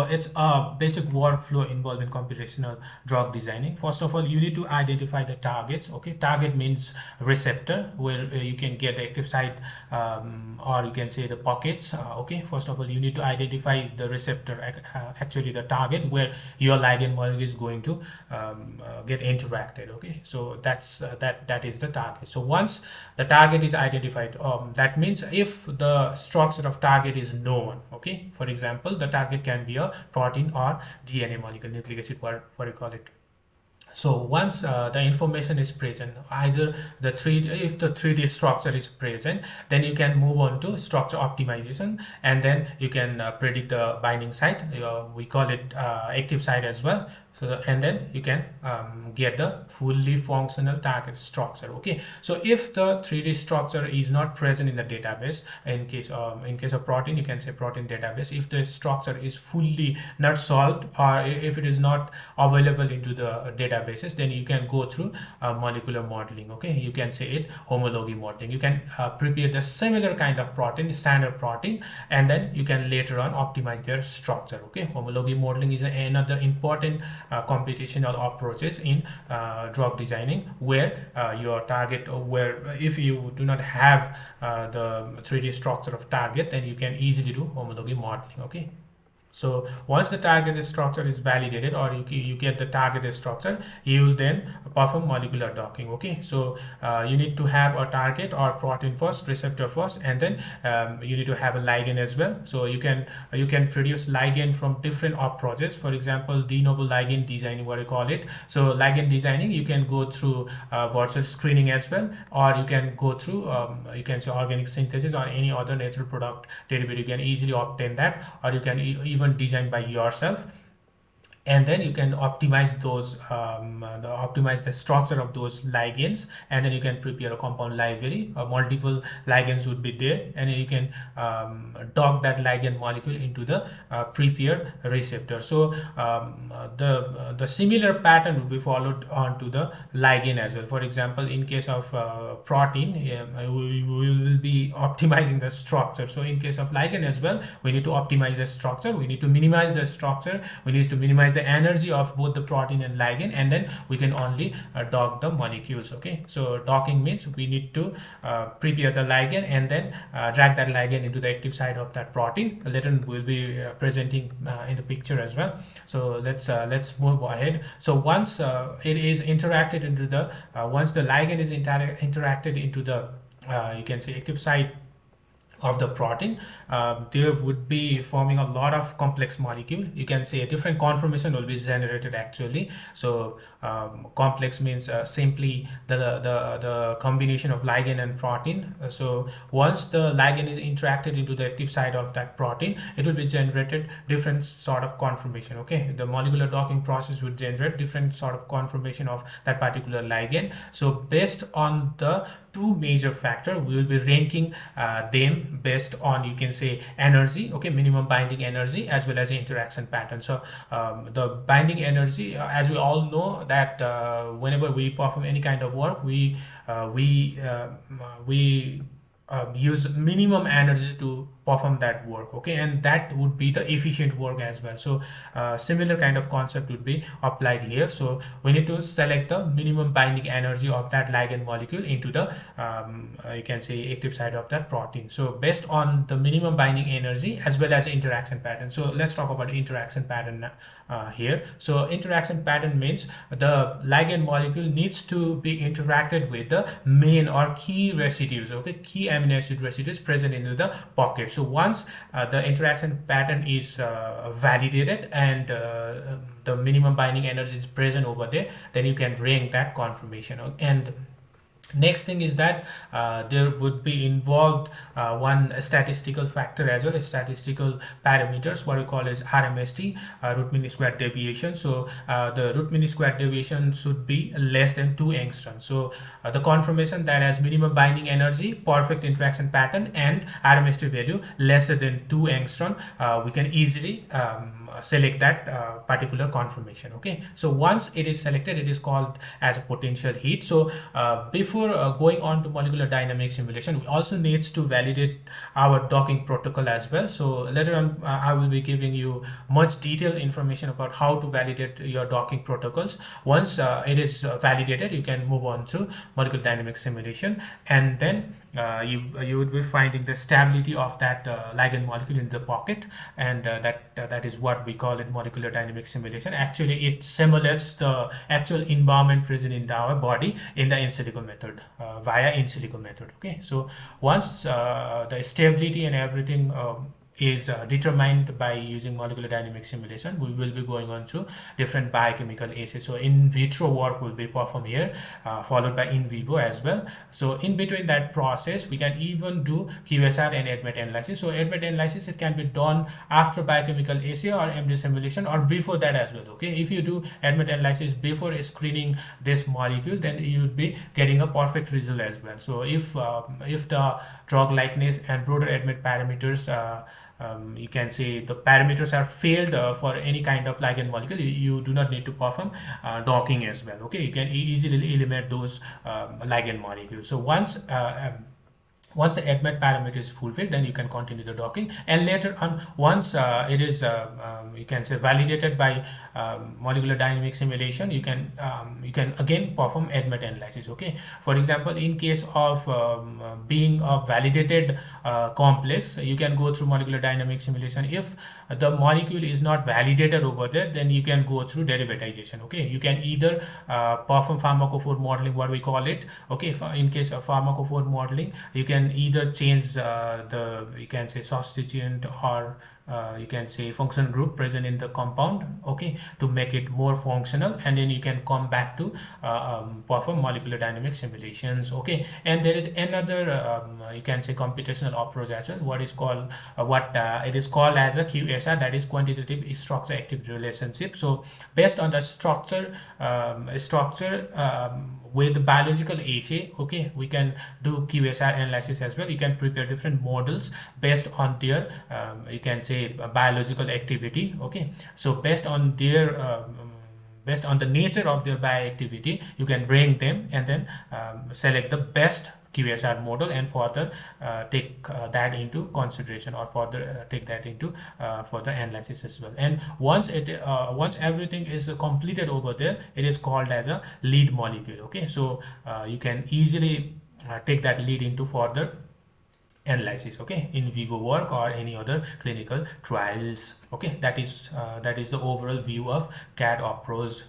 It's a basic workflow involved in computational drug designing. First of all, you need to identify the targets. Okay, target means receptor, where you can get the active site, or you can say the pockets. Okay, first of all, you need to identify the receptor, actually the target where your ligand molecule is going to get interacted. Okay, so that is the target. So once the target is identified, that means if the structure of target is known. Okay, for example, the target can be a protein or DNA molecule, nucleic acid, what you call it. So once the information is present, either the 3D, if the 3D structure is present, then you can move on to structure optimization, and then you can predict the binding site. We call it active site as well. So and then you can get the fully functional target structure. Okay, so if the 3D structure is not present in the database, in case of protein, you can say protein database, if the structure is fully not solved, or if it is not available into the databases, then you can go through molecular modeling. Okay, you can say it homology modeling. You can prepare the similar kind of protein, standard protein, and then you can later on optimize their structure. Okay, homology modeling is another important computational approaches in drug designing, where your target, where if you do not have the 3D structure of target, then you can easily do homology modeling. Okay, so once the target structure is validated, or you get the targeted structure, you will then perform molecular docking. Okay, so you need to have a target or protein first, receptor first, and then you need to have a ligand as well. So you can produce ligand from different approaches. For example, de novo ligand designing, what you call it. So ligand designing, you can go through virtual screening as well, or you can go through you can say organic synthesis or any other natural product derivative. You can easily obtain that, or you can even design by yourself, and then you can optimize those optimize the structure of those ligands, and then you can prepare a compound library. Multiple ligands would be there, and you can dock that ligand molecule into the prepared receptor. So the similar pattern will be followed onto the ligand as well. For example, in case of protein, we will be optimizing the structure. So in case of ligand as well, we need to optimize the structure, we need to minimize the structure, we need to minimize the energy of both the protein and ligand, and then we can only dock the molecules. Okay, so docking means we need to prepare the ligand and then drag that ligand into the active site of that protein. Later we'll be presenting in the picture as well. So let's move ahead. So once it is interacted into the once the ligand is interacted into the you can say active site of the protein, there would be forming a lot of complex molecule. You can say a different conformation will be generated actually. So complex means simply the combination of ligand and protein. So once the ligand is interacted into the active site of that protein, it will be generated different sort of conformation. Okay, the molecular docking process would generate different sort of conformation of that particular ligand. So based on the two major factors, we will be ranking them based on, you can say, energy. Okay, minimum binding energy as well as the interaction pattern. So the binding energy, as we all know that whenever we perform any kind of work, we use minimum energy to perform that work. Okay, and that would be the efficient work as well. So similar kind of concept would be applied here. So we need to select the minimum binding energy of that ligand molecule into the you can say active site of that protein. So based on the minimum binding energy as well as interaction pattern. So let's talk about interaction pattern here. So interaction pattern means the ligand molecule needs to be interacted with the main or key residues. Okay, key amino acid residues present in the pocket. So once the interaction pattern is validated and the minimum binding energy is present over there, then you can rank that conformation. And next thing is that there would be involved one statistical factor as well as statistical parameters, what we call as RMST, root mean square deviation. So the root mean square deviation should be less than 2 angstrom. So the conformation that has minimum binding energy, perfect interaction pattern, and RMST value lesser than 2 angstrom, we can easily select that particular conformation. Okay, so once it is selected, it is called as a potential heat. So before before going on to molecular dynamic simulation, we also needs to validate our docking protocol as well. So later on, I will be giving you much detailed information about how to validate your docking protocols. Once it is validated, you can move on to molecular dynamic simulation, and then you would be finding the stability of that ligand molecule in the pocket, and that is what we call it molecular dynamic simulation. Actually, it simulates the actual environment present in our body in the in silico method, via in silico method. Okay, so once the stability and everything is determined by using molecular dynamic simulation, we will be going on to different biochemical assays. So in vitro work will be performed here, followed by in vivo as well. So in between that process, we can even do QSR and ADMET analysis. So ADMET analysis, it can be done after biochemical assay or MD simulation, or before that as well. Okay, if you do ADMET analysis before screening this molecule, then you would be getting a perfect result as well. So if the drug likeness and broader ADMET parameters, you can say the parameters are failed for any kind of ligand molecule, you do not need to perform docking as well. Okay, you can easily eliminate those ligand molecules. So once the ADMET parameter is fulfilled, then you can continue the docking, and later on, once it is you can say validated by molecular dynamic simulation, you can again perform ADMET analysis. Okay, for example, in case of being a validated complex, you can go through molecular dynamic simulation. If the molecule is not validated over there, then you can go through derivatization. Okay, you can either perform pharmacophore modeling, what we call it. Okay, in case of pharmacophore modeling, you can either change you can say substituent, or you can say function group present in the compound, okay, to make it more functional, and then you can come back to perform molecular dynamic simulations. Okay, and there is another you can say computational approach as well, what is called it is called as a QSR, that is quantitative structure active relationship. So based on the structure with biological assay, okay, we can do QSR analysis as well. You can prepare different models based on their you can say biological activity. Okay, so based on their based on the nature of their bioactivity, you can rank them and then select the best QSR model and further take that into consideration, or further take that into further analysis as well. And once everything is completed over there, it is called as a lead molecule. Okay, so you can easily take that lead into further analysis, okay, in vivo work or any other clinical trials. Okay, that is the overall view of CADD approach